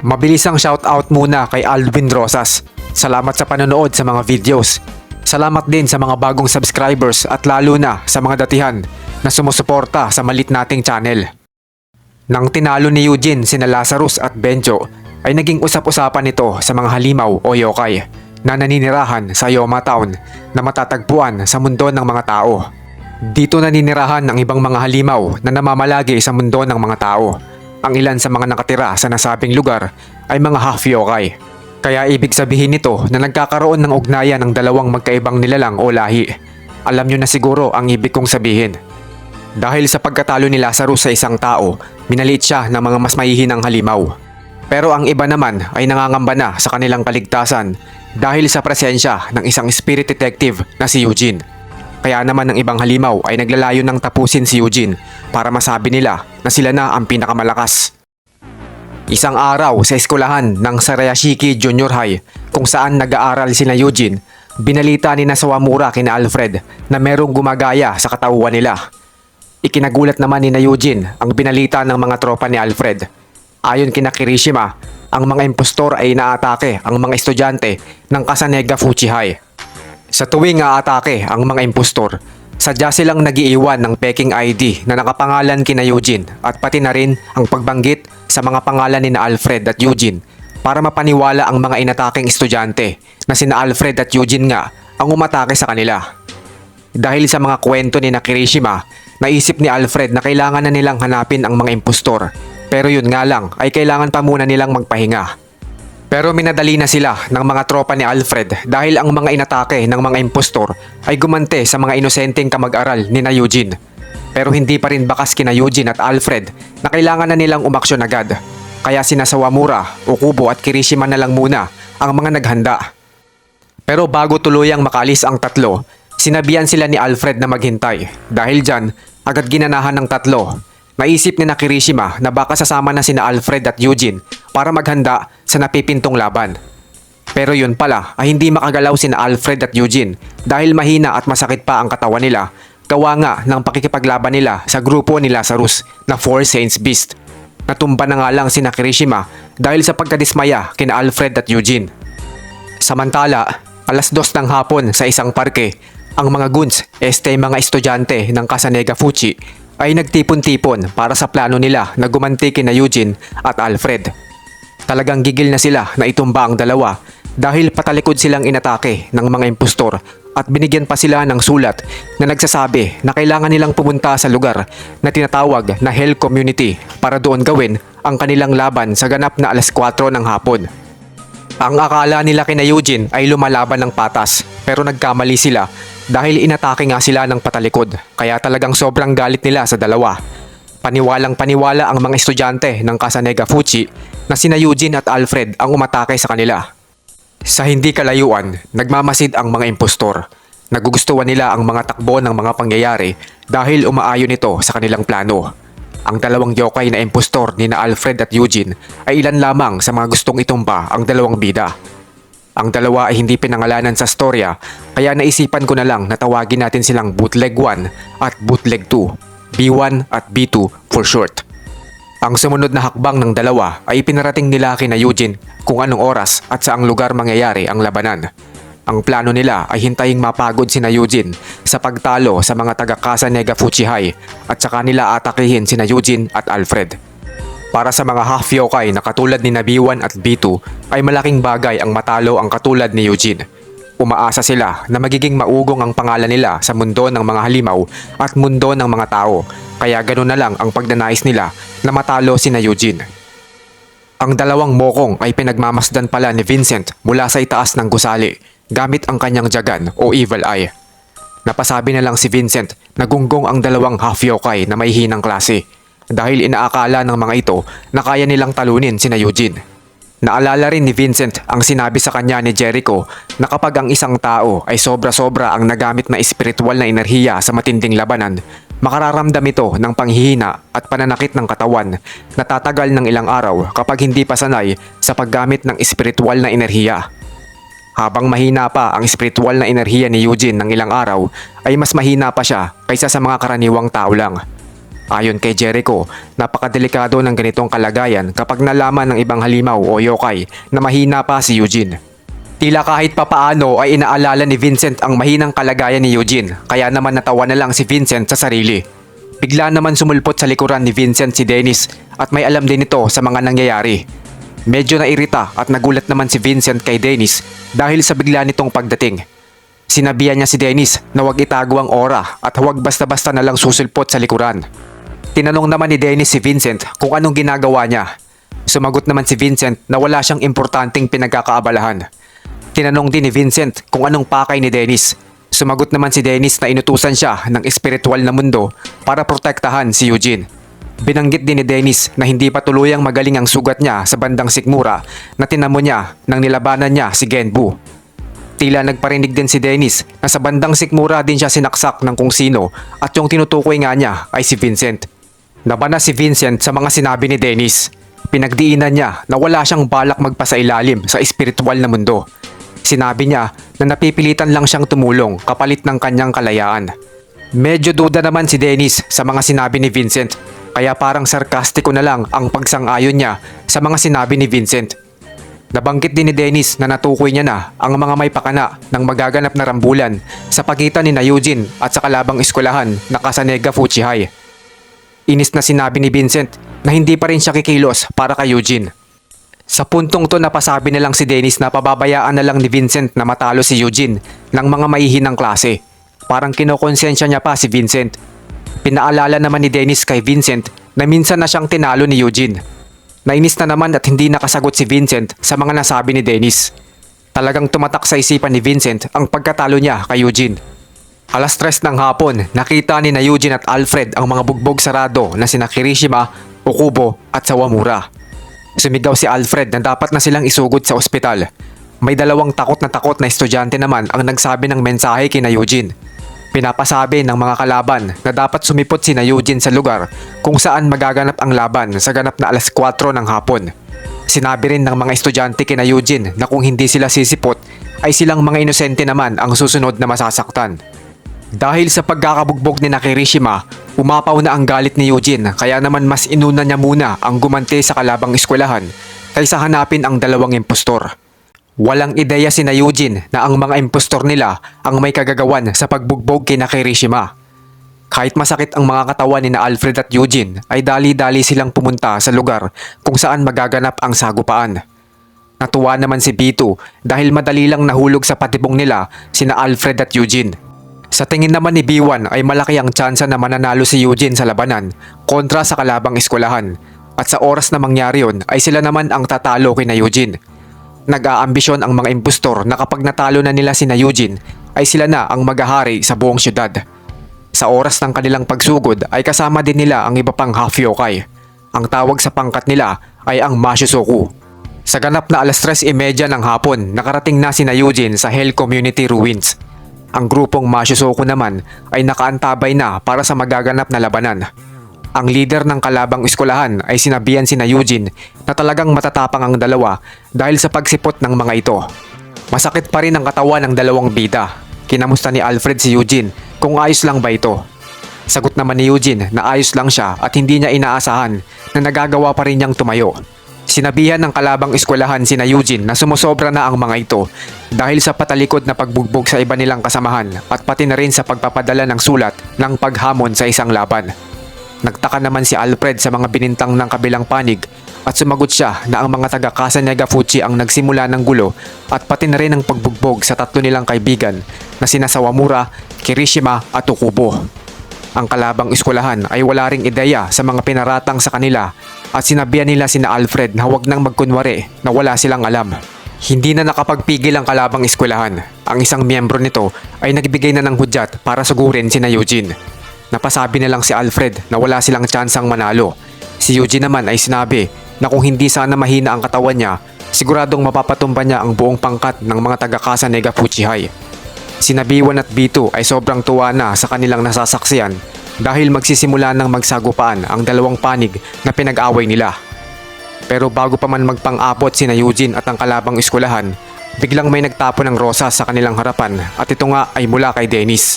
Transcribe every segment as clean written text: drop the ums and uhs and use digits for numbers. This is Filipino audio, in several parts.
Mabilisang shoutout muna kay Alvin Rosas. Salamat sa panonood sa mga videos. Salamat din sa mga bagong subscribers at lalo na sa mga datihan na sumusuporta sa malit nating channel. Nang tinalo ni Eugene sina Lazarus at Benjo ay naging usap-usapan ito sa mga halimaw o yokai na naninirahan sa Yoma Town na matatagpuan sa mundo ng mga tao. Dito naninirahan ang ibang mga halimaw na namamalagi sa mundo ng mga tao. Ang ilan sa mga nakatira sa nasabing lugar ay mga half yokai. Kaya ibig sabihin nito na nagkakaroon ng ugnayan ng dalawang magkaibang nilalang o lahi. Alam nyo na siguro ang ibig kong sabihin. Dahil sa pagkatalo ni Lazarus sa isang tao, minaliit siya ng mga mas mahihinang halimaw. Pero ang iba naman ay nangangamba na sa kanilang kaligtasan dahil sa presensya ng isang spirit detective na si Eugene. Kaya naman ng ibang halimaw ay naglalayo ng tapusin si Eugene para masabi nila na sila na ang pinakamalakas. Isang araw sa eskwelahan ng Sarayashiki Junior High kung saan nag-aaral sina Eugene, binalita ni Sawamura kina Alfred na merong gumagaya sa katauhan nila. Ikinagulat naman ni Eugene ang binalita ng mga tropa ni Alfred. Ayon kina Kirishima, ang mga impostor ay inaatake ang mga estudyante ng Kasanega Fuchi High. Sa tuwing aatake ang mga impostor, sadya silang nagiiwan ng peking ID na nakapangalan kina Eugene at pati na rin ang pagbanggit sa mga pangalan ni Alfred at Eugene para mapaniwala ang mga inataking estudyante na sina Alfred at Eugene nga ang umatake sa kanila. Dahil sa mga kwento ni Kirishima, naisip ni Alfred na kailangan na nilang hanapin ang mga impostor, pero yun nga lang ay kailangan pa muna nilang magpahinga. Pero minadali na sila ng mga tropa ni Alfred dahil ang mga inatake ng mga impostor ay gumante sa mga inosenteng kamag-aral ni Eugene. Pero hindi pa rin bakas kina Eugene at Alfred na kailangan na nilang umaksyon agad. Kaya sina Sawamura, Okubo at Kirishima na lang muna ang mga naghanda. Pero bago tuluyang makalis ang tatlo, sinabihan sila ni Alfred na maghintay. Dahil dyan, agad ginanahan ng tatlo. Naisip ni Kirishima na baka sasama na sina Alfred at Eugene para maghanda sa napipintong laban. Pero yun pala ay hindi makagalaw sina Alfred at Eugene dahil mahina at masakit pa ang katawan nila gawa nga ng pakikipaglaban nila sa grupo ni Lazarus na Four Saints Beast. Natumba na nga lang sina Kirishima dahil sa pagkadismaya kina Alfred at Eugene. Samantala, 2:00 ng hapon sa isang parke, ang mga goons, mga estudyante ng Kasanega Fuchi, ay nagtipon-tipon para sa plano nila na gumanti kina Eugene at Alfred. Talagang gigil na sila na itumba ang dalawa dahil patalikod silang inatake ng mga impostor at binigyan pa sila ng sulat na nagsasabi na kailangan nilang pumunta sa lugar na tinatawag na Hell Community para doon gawin ang kanilang laban sa ganap na 4:00 ng hapon. Ang akala nila kina Eugene ay lumalaban ng patas pero nagkamali sila dahil inatake nga sila ng patalikod kaya talagang sobrang galit nila sa dalawa. Paniwalang paniwala ang mga estudyante ng Kasanega Fuchi na sina Eugene at Alfred ang umatake sa kanila. Sa hindi kalayuan, nagmamasid ang mga impostor. Nagugustuhan nila ang mga takbo ng mga pangyayari dahil umaayon ito sa kanilang plano. Ang dalawang yokai na impostor ni Alfred at Eugene ay ilan lamang sa mga gustong itumba ang dalawang bida. Ang dalawa ay hindi pinangalanan sa storya kaya naisipan ko na lang na tawagin natin silang Bootleg 1 at Bootleg 2, B1 at B2 for short. Ang sumunod na hakbang ng dalawa ay pinarating nila kina Eugene kung anong oras at saang lugar mangyayari ang labanan. Ang plano nila ay hintaying mapagod sina Eugene sa pagtalo sa mga taga Kasanega Fuchi High at saka nila atakihin sina Eugene at Alfred. Para sa mga half yokai na katulad ni B1 at B2 ay malaking bagay ang matalo ang katulad ni Eugene. Umaasa sila na magiging maugong ang pangalan nila sa mundo ng mga halimaw at mundo ng mga tao kaya ganoon na lang ang pagnanais nila na matalo sina Eugene. Ang dalawang mokong ay pinagmamasdan pala ni Vincent mula sa itaas ng gusali gamit ang kanyang jagan o evil eye. Napasabi na lang si Vincent na gunggong ang dalawang half yokai na may hinang klase dahil inaakala ng mga ito na kaya nilang talunin sina Eugene. Naalala rin ni Vincent ang sinabi sa kanya ni Jericho na kapag ang isang tao ay sobra-sobra ang nagamit na espiritual na enerhiya sa matinding labanan, makararamdam ito ng panghihina at pananakit ng katawan na tatagal ng ilang araw kapag hindi pa sanay sa paggamit ng espiritual na enerhiya. Habang mahina pa ang espiritual na enerhiya ni Eugene ng ilang araw, ay mas mahina pa siya kaysa sa mga karaniwang tao lang. Ayon kay Jericho, napakadelikado ng ganitong kalagayan kapag nalaman ng ibang halimaw o yokai na mahina pa si Eugene. Tila kahit papaano ay inaalala ni Vincent ang mahinang kalagayan ni Eugene, kaya naman natawa na lang si Vincent sa sarili. Bigla naman sumulpot sa likuran ni Vincent si Dennis at may alam din ito sa mga nangyayari. Medyo nairita at nagulat naman si Vincent kay Dennis dahil sa bigla nitong pagdating. Sinabihan niya si Dennis na huwag itago ang aura at huwag basta-basta na lang susulpot sa likuran. Tinanong naman ni Dennis si Vincent kung anong ginagawa niya. Sumagot naman si Vincent na wala siyang importanteng pinagkakaabalahan. Tinanong din ni Vincent kung anong pakay ni Dennis. Sumagot naman si Dennis na inutusan siya ng espiritual na mundo para protektahan si Eugene. Binanggit din ni Dennis na hindi pa tuluyang magaling ang sugat niya sa bandang sikmura na tinamo niya nang nilabanan niya si Genbu. Tila nagparinig din si Dennis na sa bandang sikmura din siya sinaksak ng kung sino at yung tinutukoy nga niya ay si Vincent. Nabana si Vincent sa mga sinabi ni Dennis. Pinagdiinan niya na wala siyang balak magpasailalim sa espiritual na mundo. Sinabi niya na napipilitan lang siyang tumulong kapalit ng kanyang kalayaan. Medyo duda naman si Dennis sa mga sinabi ni Vincent, kaya parang sarkastiko na lang ang pagsang-ayon niya sa mga sinabi ni Vincent. Nabanggit din ni Dennis na natukoy niya na ang mga may pakana ng magaganap na rambulan sa pagitan ni Eugene at sa kalabang eskwelahan na Kasanega Fuchi High. Inis na sinabi ni Vincent na hindi pa rin siya kikilos para kay Eugene. Sa puntong to napasabi na lang si Dennis na pababayaan na lang ni Vincent na matalo si Eugene ng mga maihinang klase. Parang kinokonsensya niya pa si Vincent. Pinaalala naman ni Dennis kay Vincent na minsan na siyang tinalo ni Eugene. Nainis na naman at hindi nakasagot si Vincent sa mga nasabi ni Dennis. Talagang tumatak sa isipan ni Vincent ang pagkatalo niya kay Eugene. Alas 3 ng hapon, nakita ni Eugene at Alfred ang mga bugbog sarado na sina Kirishima, Okubo at Sawamura. Sumigaw si Alfred na dapat na silang isugod sa ospital. May dalawang takot na estudyante naman ang nagsabi ng mensahe kina Eugene. Pinapasabi ng mga kalaban na dapat sumipot si Eugene sa lugar kung saan magaganap ang laban sa ganap na alas 4 ng hapon. Sinabi rin ng mga estudyante kina Eugene na kung hindi sila sisipot ay silang mga inosente naman ang susunod na masasaktan. Dahil sa pagkakabugbog ni Kirishima, umapaw na ang galit ni Eugene kaya naman mas inuna niya muna ang gumanti sa kalabang eskwelahan kaysa hanapin ang dalawang impostor. Walang ideya si Eugene na ang mga impostor nila ang may kagagawan sa pagbugbog kay Kirishima. Kahit masakit ang mga katawan ni Alfred at Eugene ay dali-dali silang pumunta sa lugar kung saan magaganap ang sagupaan. Natuwa naman si Bito dahil madali lang nahulog sa patibong nila sina Alfred at Eugene. Sa tingin naman ni B1 ay malaki ang tsansa na mananalo si Eugene sa labanan kontra sa kalabang eskwelahan at sa oras na mangyari yon ay sila naman ang tatalo kina Eugene. Nag-aambisyon ang mga impostor na kapag natalo na nila sina Eugene ay sila na ang maghahari sa buong syudad. Sa oras ng kanilang pagsugod ay kasama din nila ang iba pang half yokai. Ang tawag sa pangkat nila ay ang Mashusoku. Sa ganap na alas 3:30 ng hapon, nakarating na sina Eugene sa Hell Community Ruins. Ang grupong Mashusoku naman ay nakaantabay na para sa magaganap na labanan. Ang leader ng kalabang eskwelahan ay sinabihan sina Eugene na talagang matatapang ang dalawa dahil sa pagsipot ng mga ito. Masakit pa rin ang katawan ng dalawang bida. Kinamusta ni Alfred si Eugene kung ayos lang ba ito. Sagot naman ni Eugene na ayos lang siya at hindi niya inaasahan na nagagawa pa rin niyang tumayo. Sinabihan ng kalabang eskwelahan sina Eugene na sumusobra na ang mga ito dahil sa patalikod na pagbugbog sa iba nilang kasamahan at pati na rin sa pagpapadala ng sulat ng paghamon sa isang laban. Nagtaka naman si Alfred sa mga binintang ng kabilang panig at sumagot siya na ang mga taga Kasanega Fuchi ang nagsimula ng gulo at pati na rin ang pagbugbog sa tatlo nilang kaibigan na sina Sawamura, Kirishima at Okubo. Ang kalabang eskwelahan ay wala ring ideya sa mga pinaratang sa kanila at sinabihan nila sina Alfred na huwag nang magkunwari na wala silang alam. Hindi na nakapagpigil ang kalabang eskwelahan. Ang isang miyembro nito ay nagbigay na ng hudyat para sugurin sina Eugene. Napasabi na lang si Alfred na wala silang tsansang manalo. Si Eugene naman ay sinabi na kung hindi sana mahina ang katawan niya, siguradong mapapatumba niya ang buong pangkat ng mga taga Kasanega Fuchi High. Sina B1 at B2 ay sobrang tuwa na sa kanilang nasasaksiyan dahil magsisimula ng magsagupaan ang dalawang panig na pinag-away nila. Pero bago pa man magpang-abot sina Eugene at ang kalabang eskwelahan, biglang may nagtapon ng rosas sa kanilang harapan at ito nga ay mula kay Dennis.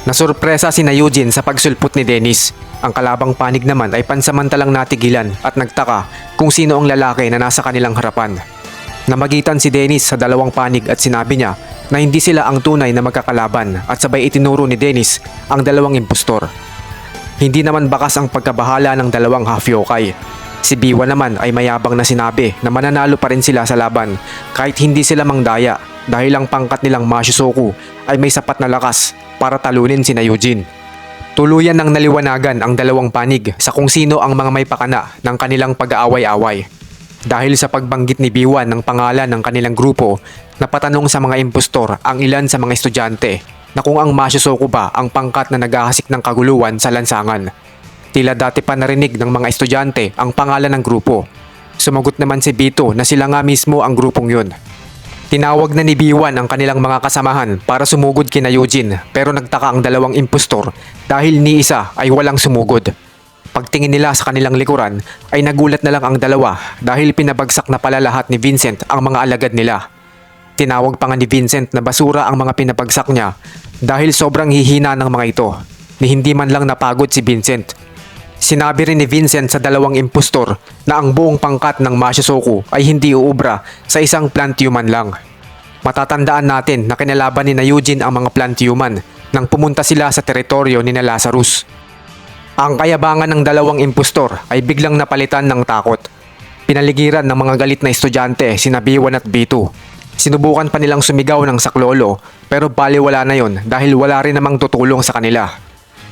Nasurpresa si Eugene sa pagsulpot ni Dennis. Ang kalabang panig naman ay pansamantalang natigilan at nagtaka kung sino ang lalaki na nasa kanilang harapan. Namagitan si Dennis sa dalawang panig at sinabi niya na hindi sila ang tunay na magkakalaban at sabay itinuro ni Dennis ang dalawang impostor. Hindi naman bakas ang pagkabahala ng dalawang half yokai. Si Biwa naman ay mayabang na sinabi na mananalo pa rin sila sa laban kahit hindi sila mangdaya dahil ang pangkat nilang Mashisoku ay may sapat na lakas para talunin si Eugene. Tuluyan ng naliwanagan ang dalawang panig sa kung sino ang mga may pakana ng kanilang pag-aaway-away. Dahil sa pagbanggit ni Biwan ng pangalan ng kanilang grupo, napatanong sa mga impostor ang ilan sa mga estudyante na kung ang Mashisoku ba ang pangkat na naghahasik ng kaguluhan sa lansangan. Tila dati pa narinig ng mga estudyante ang pangalan ng grupo. Sumagot naman si Bito na sila nga mismo ang grupong yun. Tinawag na ni Biwan ang kanilang mga kasamahan para sumugod kina Eugene pero nagtaka ang dalawang impostor dahil ni isa ay walang sumugod. Pagtingin nila sa kanilang likuran ay nagulat na lang ang dalawa dahil pinabagsak na pala lahat ni Vincent ang mga alagad nila. Tinawag pa nga ni Vincent na basura ang mga pinabagsak niya dahil sobrang hihina ng mga ito ni hindi man lang napagod si Vincent. Sinabi rin ni Vincent sa dalawang impostor na ang buong pangkat ng Mashisoku ay hindi uubra sa isang plant human lang. Matatandaan natin na kinalaban ni Eugene ang mga plant human nang pumunta sila sa teritoryo ni Lazarus. Ang kayabangan ng dalawang impostor ay biglang napalitan ng takot. Pinaligiran ng mga galit na estudyante sina B1 at B2. Sinubukan pa nilang sumigaw ng saklolo pero baliwala na yon dahil wala rin namang tutulong sa kanila.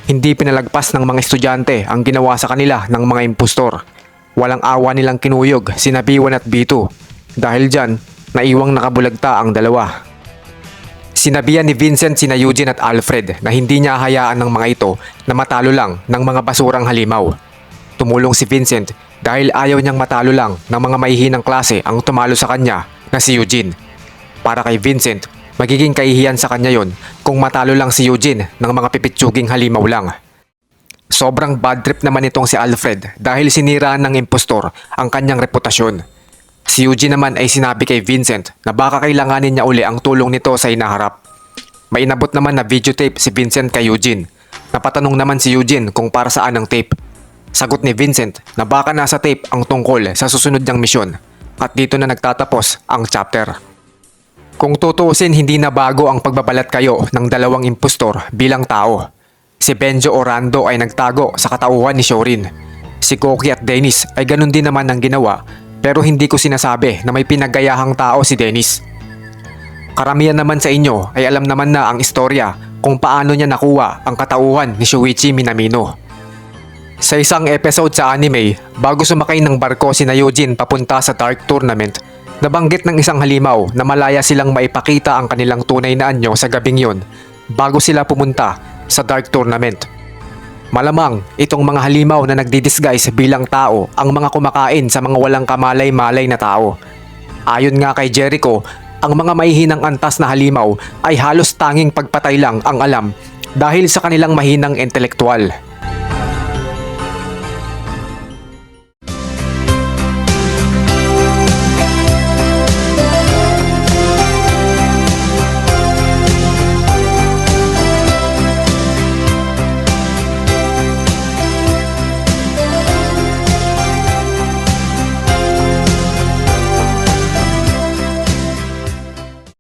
Hindi pinalagpas ng mga estudyante ang ginawa sa kanila ng mga impostor. Walang awa nilang kinuyog sina B1 at B2 dahil dyan naiwang nakabulagta ang dalawa. Sinabihan ni Vincent sina Eugene at Alfred na hindi niya hayaan ng mga ito na matalo lang ng mga basurang halimaw. Tumulong si Vincent dahil ayaw niyang matalo lang ng mga mahihinang klase ang tumalo sa kanya na si Eugene. Para kay Vincent, magiging kahihiyan sa kanya yon kung matalo lang si Eugene ng mga pipitsuging halimaw lang. Sobrang bad trip naman itong si Alfred dahil siniraan ng impostor ang kanyang reputasyon. Si Eugene naman ay sinabi kay Vincent na baka kailanganin niya uli ang tulong nito sa inaharap. May inabot naman na videotape si Vincent kay Eugene. Napatanong naman si Eugene kung para saan ang tape. Sagot ni Vincent na baka nasa tape ang tungkol sa susunod niyang misyon at dito na nagtatapos ang chapter. Kung tutuusin, hindi na bago ang pagbabalat kayo ng dalawang impostor bilang tao. Si Benjo o Rando ay nagtago sa katauhan ni Shorin. Si Koki at Dennis ay ganun din naman ang ginawa pero hindi ko sinasabi na may pinagayahang tao si Dennis. Karamihan naman sa inyo ay alam naman na ang istorya kung paano niya nakuha ang katauhan ni Shuichi Minamino. Sa isang episode sa anime, bago sumakay ng barko si Eugene papunta sa Dark Tournament, nabanggit ng isang halimaw na malaya silang maipakita ang kanilang tunay na anyo sa gabing yon bago sila pumunta sa Dark Tournament. Malamang itong mga halimaw na nagdi-disguise bilang tao ang mga kumakain sa mga walang kamalay-malay na tao. Ayon nga kay Jericho, ang mga mahihinang antas na halimaw ay halos tanging pagpatay lang ang alam dahil sa kanilang mahinang intelektual.